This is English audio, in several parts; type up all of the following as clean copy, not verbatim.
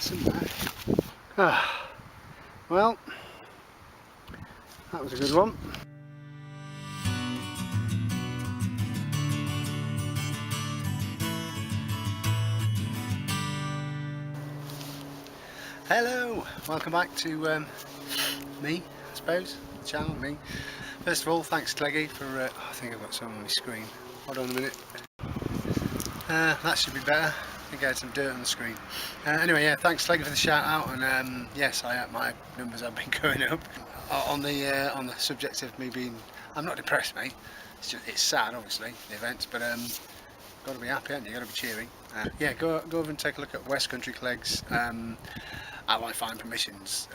lesson there. Well, that was a good one. Hello, welcome back to me, I suppose, the channel, me. First of all, thanks Cleggy for, I think I've got something on my screen. Hold on a minute. That should be better. I think I had some dirt on the screen. Anyway, yeah, thanks Cleggy for the shout out, and yes, my numbers have been going up. On the subject of me being, I'm not depressed, mate. It's sad, obviously, the events, but got to be happy, haven't you? Got to be cheery. Yeah, go over and take a look at West Country Clegg's Outline Fine Permissions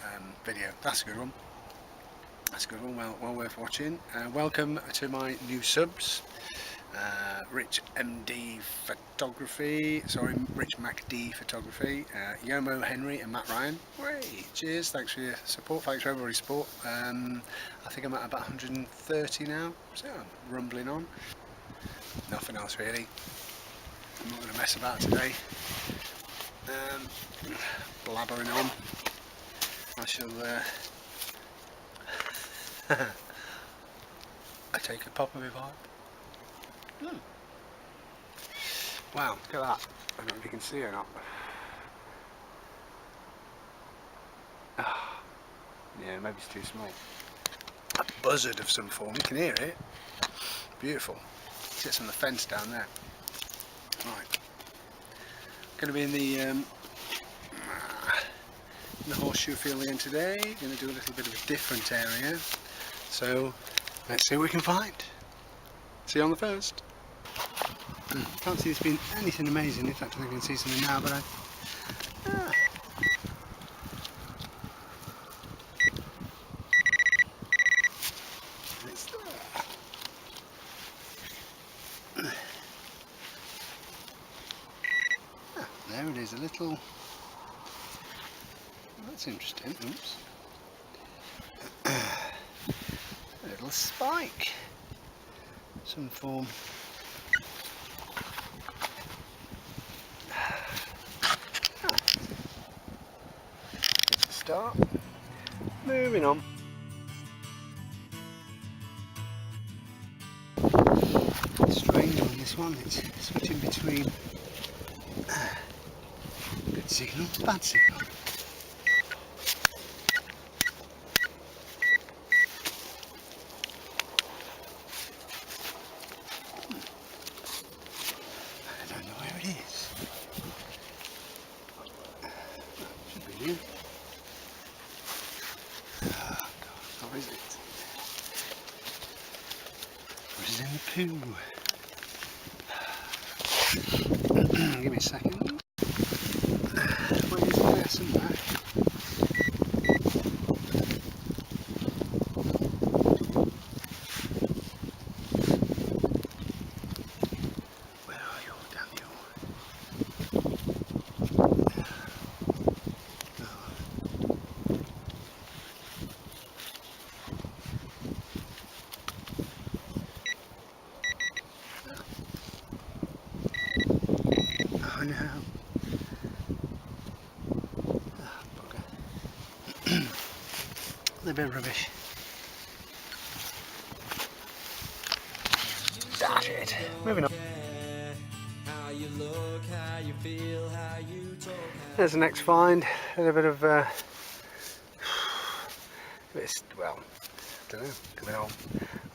video. That's a good one. That's a good one. Well worth watching. Welcome to my new subs. Rich MD Photography, Rich MacD Photography, Yomo Henry and Matt Ryan. Way, cheers, thanks for your support, thanks for everybody's support. I think I'm at about 130 now, so I'm rumbling on. Nothing else really. I'm not going to mess about today. Blabbering on. I shall I take a pop of my vibe. Wow, look at that. I don't know if you can see or not. Yeah, maybe it's too small. A buzzard of some form, you can hear it. Beautiful. Sits on the fence down there. Right. Going to be in the horseshoe field again today. Going to do a little bit of a different area. So let's see what we can find. See you on the first. Can't see there's been anything amazing. In fact, I think I can see something now, but it's there. There it is, a little. That's interesting. Oops. A little spike. Some form. Start. Moving on. Strange on this one. It's switching between good signal, bad signal. In the poo. Give me a second. Where is it there somewhere? Where are you, Daniel? Oh no. Oh, bugger. A bit of rubbish. Dash it. Moving on. There's the next find. A little bit of well, I don't know, could be an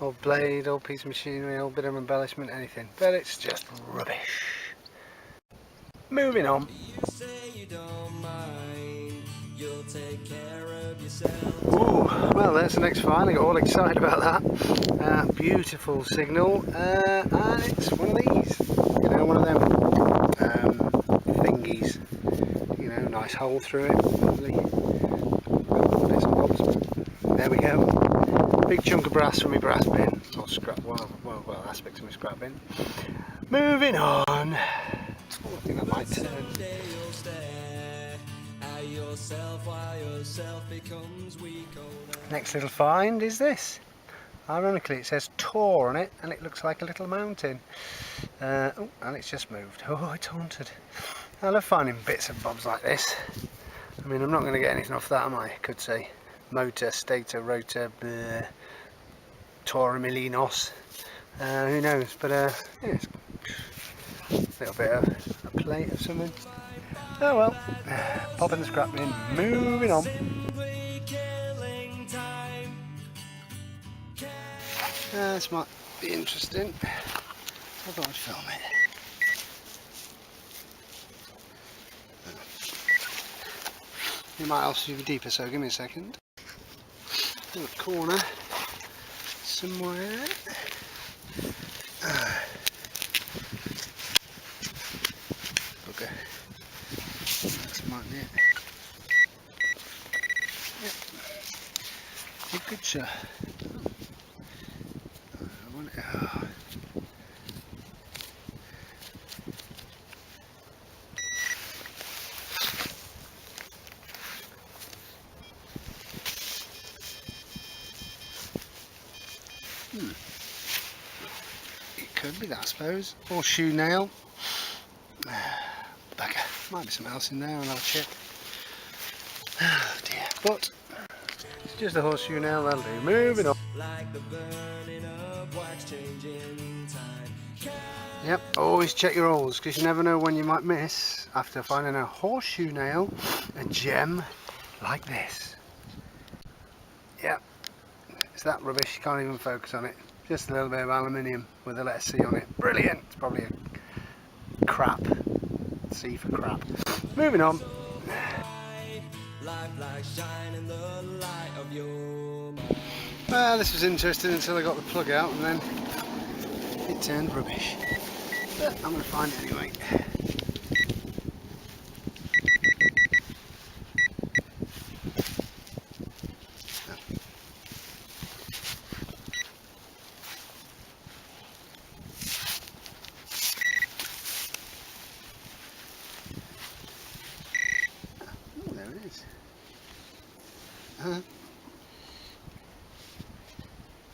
old blade, old piece of machinery, old bit of embellishment, anything. But it's just rubbish. Moving on. Ooh, well, there's the next find. I got all excited about that. Beautiful signal, and it's one of these. You know, one of them thingies. You know, nice hole through it. Lovely. Bits and bobs. There we go. Big chunk of brass from my brass bin. Or scrap. Well, aspects of my scrap bin. Moving on. I think I might turn. Next little find is this. Ironically, it says Tor on it, and it looks like a little mountain. Oh, and it's just moved. Oh, it's haunted. I love finding bits and bobs like this. I mean, I'm not going to get anything off that, am I? Could say motor, stator, rotor, Torremolinos. Who knows? But yeah, it's a little bit of a plate of something. Oh well, popping the scrap bin, moving on. This might be interesting. I thought I'd film it. It might also be deeper, so give me a second. In the corner somewhere. Okay, that might be it. Yep. Good shot. It could be that, I suppose. Horseshoe nail. Bugger. Might be something else in there, and I'll check. Oh dear. But it's just a horseshoe nail, that'll do. Moving on. Yep, always check your holes, because you never know when you might miss after finding a horseshoe nail, a gem like this. Yep, it's that rubbish, you can't even focus on it. Just a little bit of aluminium with the letter C on it. Brilliant! It's probably a crap. C for crap. Moving on. Well, this was interesting until I got the plug out, and then it turned rubbish. But I'm going to find it anyway.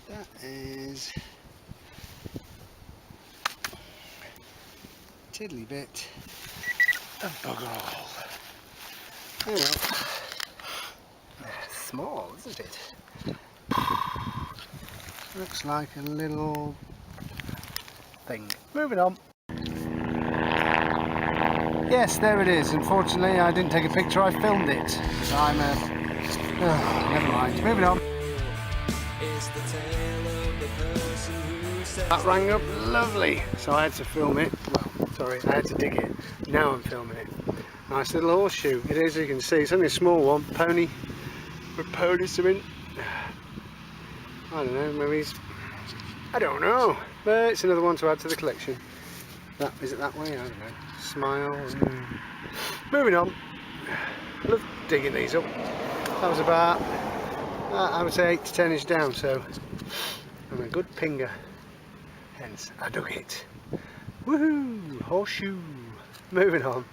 That is tiddly bit of bugger all. Oh well. Small, isn't it? Looks like a little thing. Moving on. Yes, there it is. Unfortunately, I didn't take a picture, I filmed it. So I'm never mind. Moving on. That rang up lovely, so I had to film it. Well, sorry, I had to dig it. Now I'm filming it. Nice little horseshoe. It is, as you can see. It's only a small one. Pony something. I don't know, maybe he's... I don't know. But it's another one to add to the collection. Is it that way? I don't know. Smile. Moving on. Love digging these up. That was about, I would say 8 to 10 inch down, so I'm a good pinger. Hence, I dug it. Woohoo! Horseshoe. Moving on.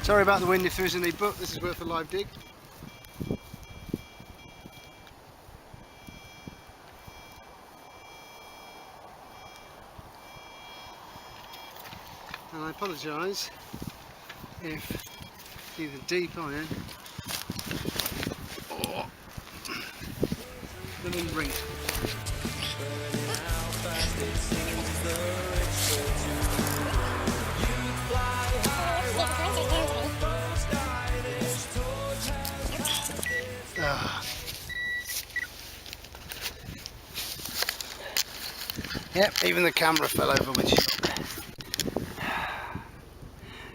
Sorry about the wind if there is any, but this is worth a live dig. And I apologise if either deep iron or little ring. Yep, even the camera fell over with you.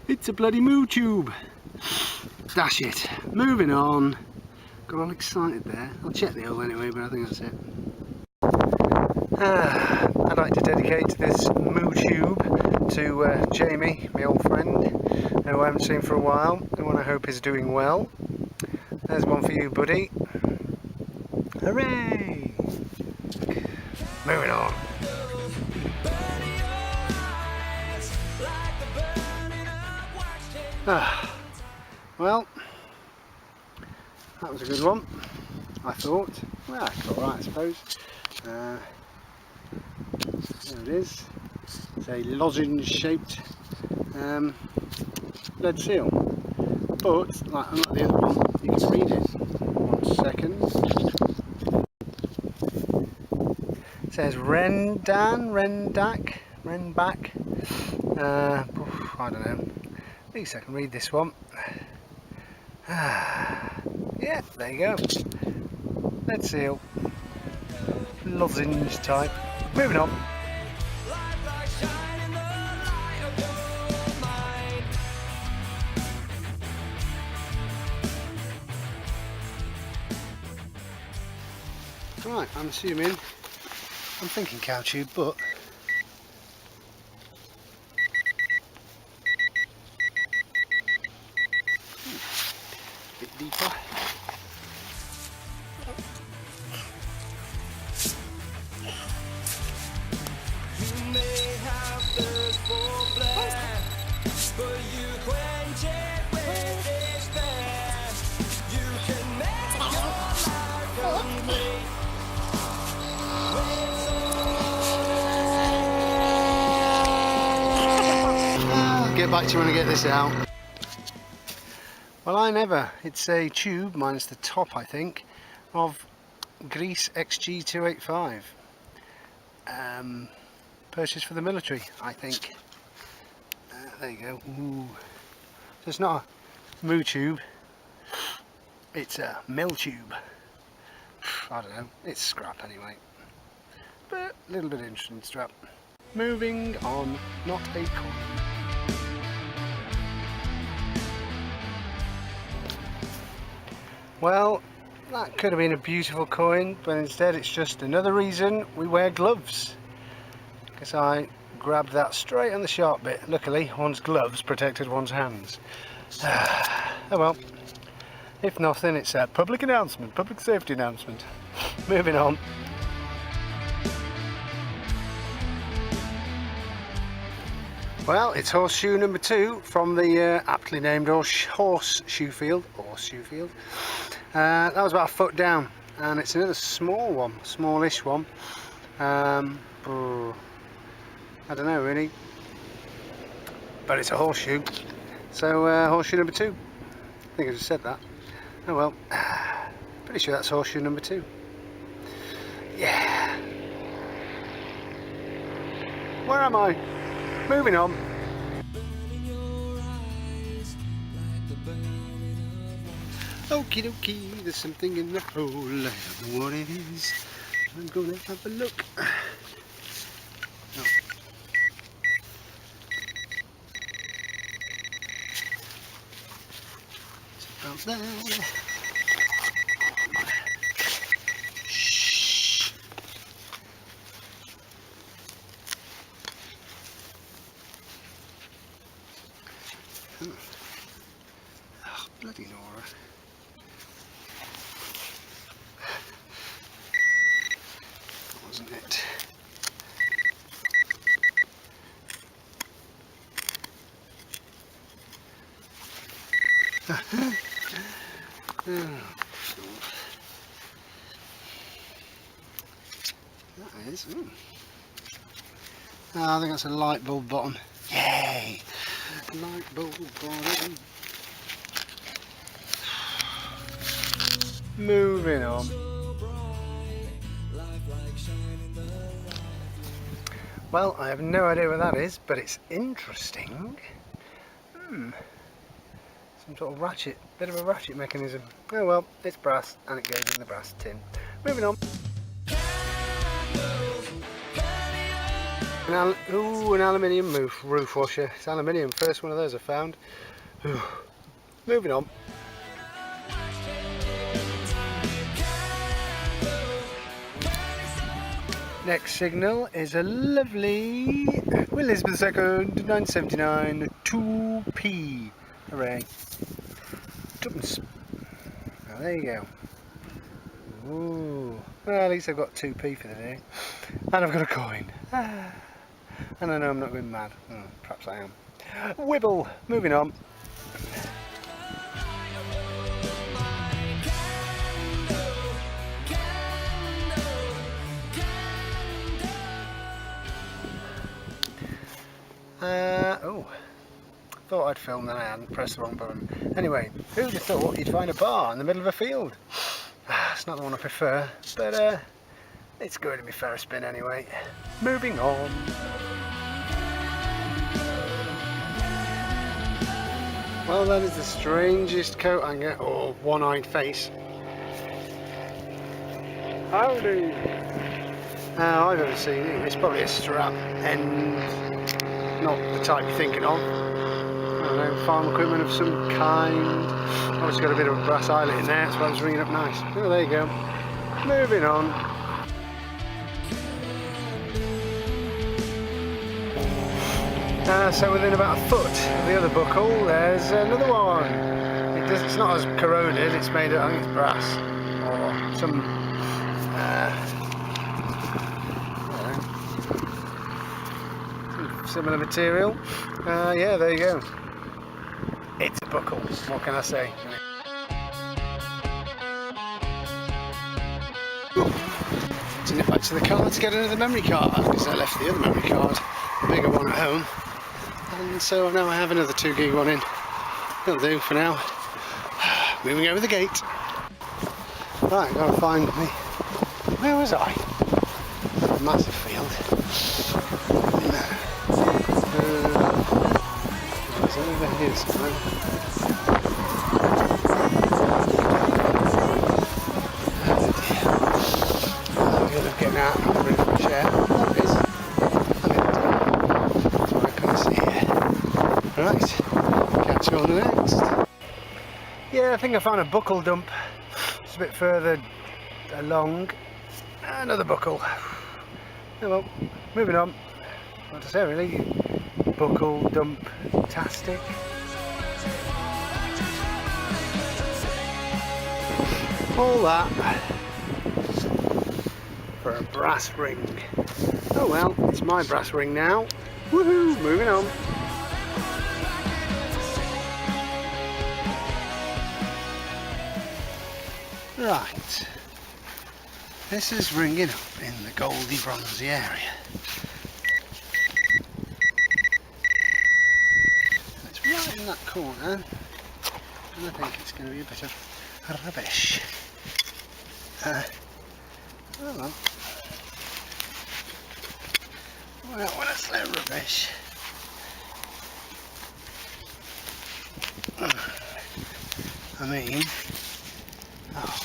It's a bloody moo tube. Dash it. Moving on. Got all excited there. I'll check the hole anyway, but I think that's it. I'd like to dedicate this moo tube to Jamie, my old friend, who I haven't seen for a while, and I hope is doing well. There's one for you, buddy. Hooray! Moving on. Well, that was a good one, I thought. Well, it's alright, I suppose. There it is. It's a lozenge shaped lead seal, but like unlike the other one, you can read it. 1 second. It says Rendak. I don't know. At least I can read this one. Yeah, there you go. Lead seal. Lozenge type. Moving on. Right, I'm thinking cow tube, but a bit deeper. Get back to you when I get this out. Well, I never. It's a tube minus the top, I think, of Grease XG285. Purchased for the military, I think. There you go. Ooh. So it's not a moo tube, it's a mill tube. I don't know, it's scrap anyway. But a little bit interesting strap. Moving on, not a coin. Well, that could have been a beautiful coin, but instead it's just another reason we wear gloves. Because I grabbed that straight on the sharp bit. Luckily, one's gloves protected one's hands. Oh well. If nothing, it's a public announcement, public safety announcement. Moving on. Well, it's horseshoe number 2 from the aptly named horseshoe field. That was about a foot down, and it's another small one, smallish one. I don't know really, but it's a horseshoe. So horseshoe number 2. I think I just said that. Oh well, pretty sure that's horseshoe number 2. Yeah. Where am I? Moving on. Okie dokie, there's something in the hole. I don't know what it is. I'm gonna have a look. Oh. It's about there. Shh. Oh, bloody Nora. Wasn't it? That is. Ooh. Oh, I think that's a light bulb bottom. Yay! Light bulb bottom. Moving on. Well, I have no idea what that is, but it's interesting. Some sort of ratchet, bit of a ratchet mechanism. Oh well, it's brass, and it goes in the brass tin. Moving on. An aluminium roof washer. It's aluminium, first one of those I found. Moving on. Next signal is a lovely Elizabeth II 979 2p. Hooray. Tuppence. Oh, there you go. Ooh. Well, at least I've got 2p for the day. And I've got a coin. And I know I'm not going mad. Perhaps I am. Wibble. Moving on. Oh, thought I'd filmed and I hadn't pressed the wrong button. Anyway, who'd have thought you'd find a bar in the middle of a field? It's not the one I prefer, but it's going to be fair spin anyway. Moving on. Well, that is the strangest coat hanger or one-eyed face. Howdy! I've ever seen it. It's probably a strap end, not the type you're thinking of. I don't know, farm equipment of some kind. Oh, it's got a bit of a brass eyelet in there, that's why it's ringing up nice. Oh, there you go. Moving on. So within about a foot of the other buckle, there's another one. It's not as corroded, it's made of, I think it's brass, or some similar material. Yeah, there you go. It's a buckle, what can I say? To nip back to the car to get another memory card, because I left the other memory card, the bigger one at home, and so now I have another 2 gig one in. That'll do for now. Moving over the gate. Right, gotta find me. Where was I? Massive field. It's over here somewhere. Oh dear. I'm good at getting out and having a fresh air. There it is. That's what I couldn't see here. Right, catch you on the next. Yeah, I think I found a buckle dump. Just a bit further along. Another buckle. Oh well, moving on. What to say really? Buckle dump-tastic. All that for a brass ring. Oh well, it's my brass ring now. Woohoo! Moving on. Right. This is ringing up in the goldy bronzy area. It's right in that corner, and I think it's going to be a bit of rubbish. Oh well. Well, when I say rubbish, I mean, oh.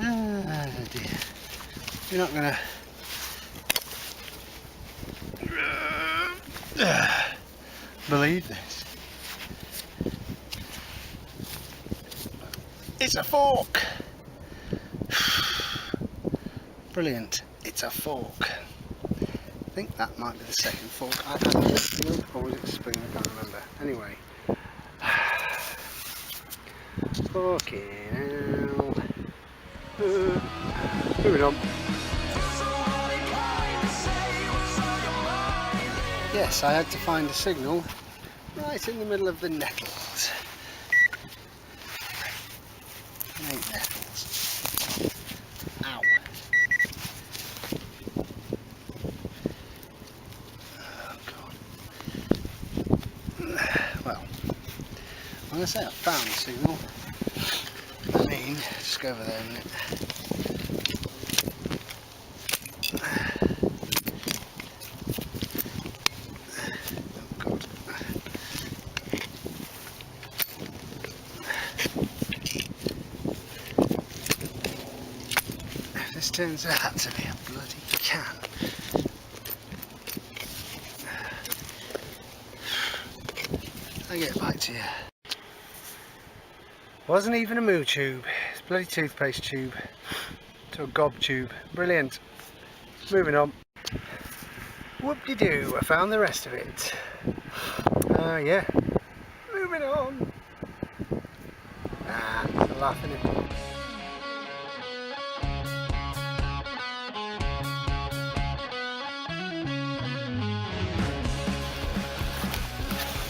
Oh dear. You're not gonna believe this. It's a fork. Brilliant. It's a fork. I think that might be the second fork I had on this field, or was it spring? I can't remember. Anyway. Fucking hell. Moving on. Yes, I had to find a signal right in the middle of the nettles. It ain't nettles. Ow. Oh God. Well, when I say I found the signal, I mean, just go over there a minute. Oh God. This turns out to be a bloody can. I'll get back to you. Wasn't even a moo tube, it's a bloody toothpaste tube. To a gob tube. Brilliant. Moving on. Whoop-de-doo, I found the rest of it. Yeah. Moving on. It's a laugh, isn't it?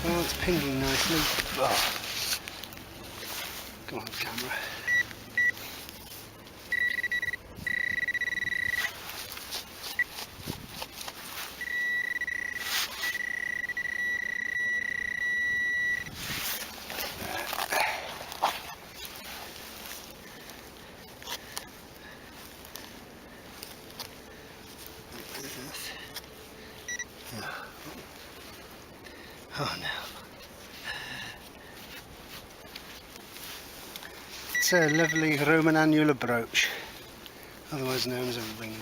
Well, it's pinging nicely. Oh. Come on, camera. That's a lovely Roman annular brooch, otherwise known as a ring.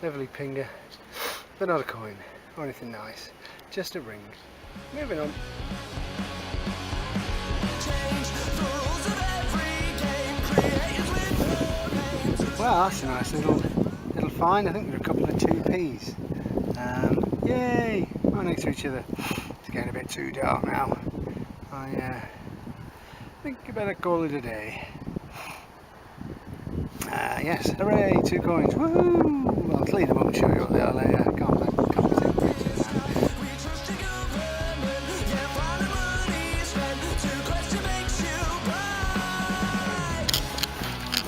Lovely pinger, but not a coin or anything nice, just a ring. Moving on. Well, that's a nice little find. I think there are a couple of 2Ps. Yay! Right next to each other. It's getting a bit too dark now. I think you better call it a day. Yes, hooray! 2 coins. Woohoo! I'll clean them up and show you what they are later. Can't be taking pictures now.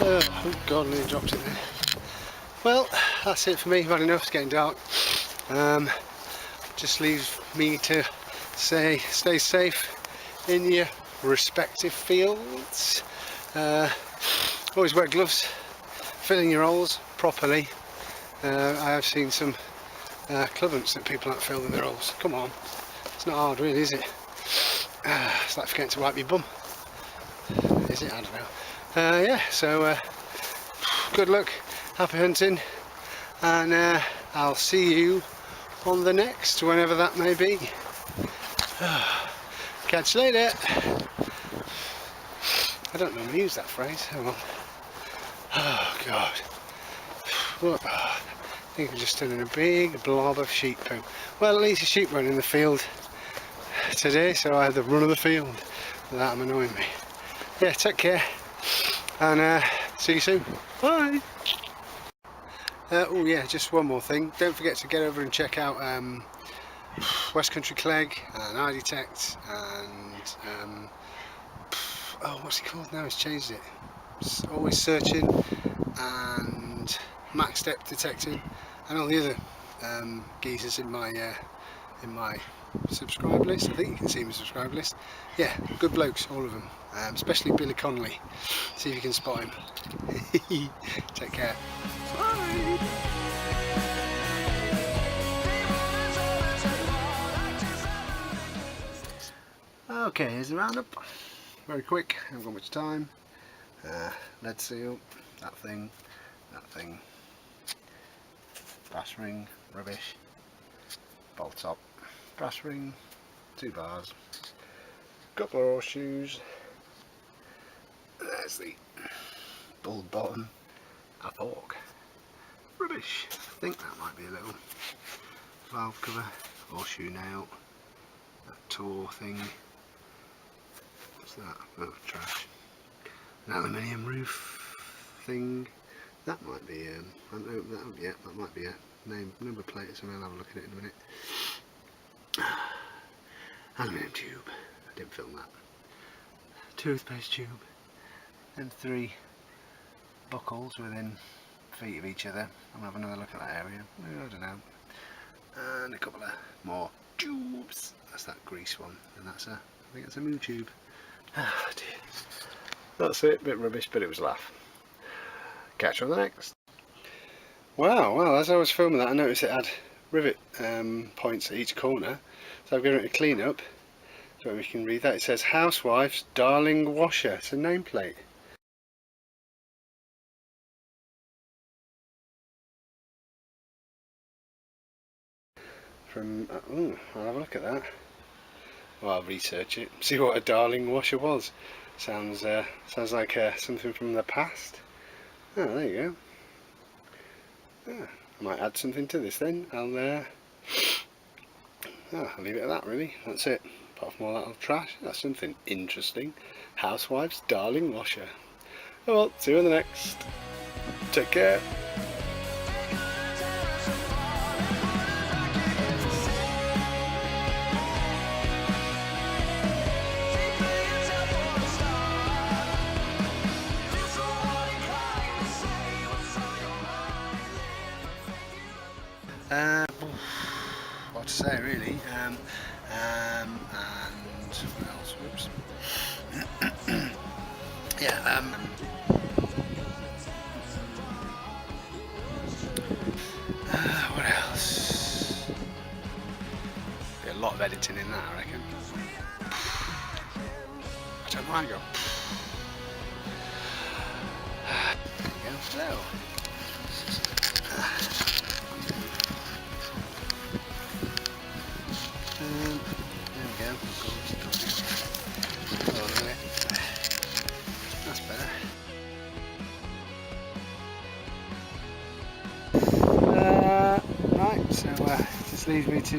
Oh God, I nearly dropped it there. Well, that's it for me. I've had enough. It's getting dark. Just leaves me to say, stay safe in your respective fields. Always wear gloves. Fill in your holes properly. I have seen some clubments that people aren't filling their holes. Come on, it's not hard really, is it? It's like forgetting to wipe your bum. Is it? I don't know. Yeah, so good luck, happy hunting, and I'll see you on the next, whenever that may be. Catch you later. I don't normally use that phrase. Hang on. Oh God. I think I've just done in a big blob of sheep poo. Well, at least the sheep weren't in the field today, so I had the run of the field without them annoying me. Yeah, take care, and see you soon. Bye. Oh yeah, just one more thing. Don't forget to get over and check out West Country Clegg and I Detect and oh, what's he called now? He's changed it. It's Always Searching and Max Step Detecting and all the other geezers in my subscribe list. I think you can see my subscribe list. Yeah, good blokes, all of them, especially Billy Connolly. See if you can spot him. Take care. Bye. Okay, here's the roundup. Very quick, haven't got much time. Lead seal, that thing, brass ring, rubbish, bolt top, brass ring, 2 bars, couple of horseshoes, there's the bull bottom, a fork, rubbish. I think that might be a little valve cover, horseshoe nail, that tour thing. What's that? Oh, trash. An aluminium roof thing. That might be, I haven't opened that up yet. That might be a number plate or something. I'll have a look at it in a minute. Aluminium tube. I didn't film that. Toothpaste tube. And 3 buckles within feet of each other. I'll have another look at that area. I don't know. And a couple of more tubes. That's that grease one. And that's I think it's a moo tube. Ah dear. That's it, bit rubbish, but it was a laugh. Catch you on the next. Wow, well, as I was filming that I noticed it had rivet points at each corner, so I've given it a clean up so we can read that. It says Housewife's Darling Washer. It's a nameplate. From I'll have a look at that. Well, I'll research it, see what a darling washer was. Sounds like something from the past. Oh, there you go. I might add something to this then. I'll leave it at that really. That's it. Apart from all that little trash, that's something interesting. Housewife's Darling Washer. Oh well, see you in the next. Take care. What to say really, and what else? Whoops. Yeah, what else? a lot of editing in that, I reckon. I don't know how to go. There you go. Hello. There we go. Hold on a minute. That's better. Right, so this leaves me to.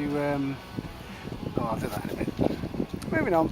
Oh, I'll do that in a bit. Moving on.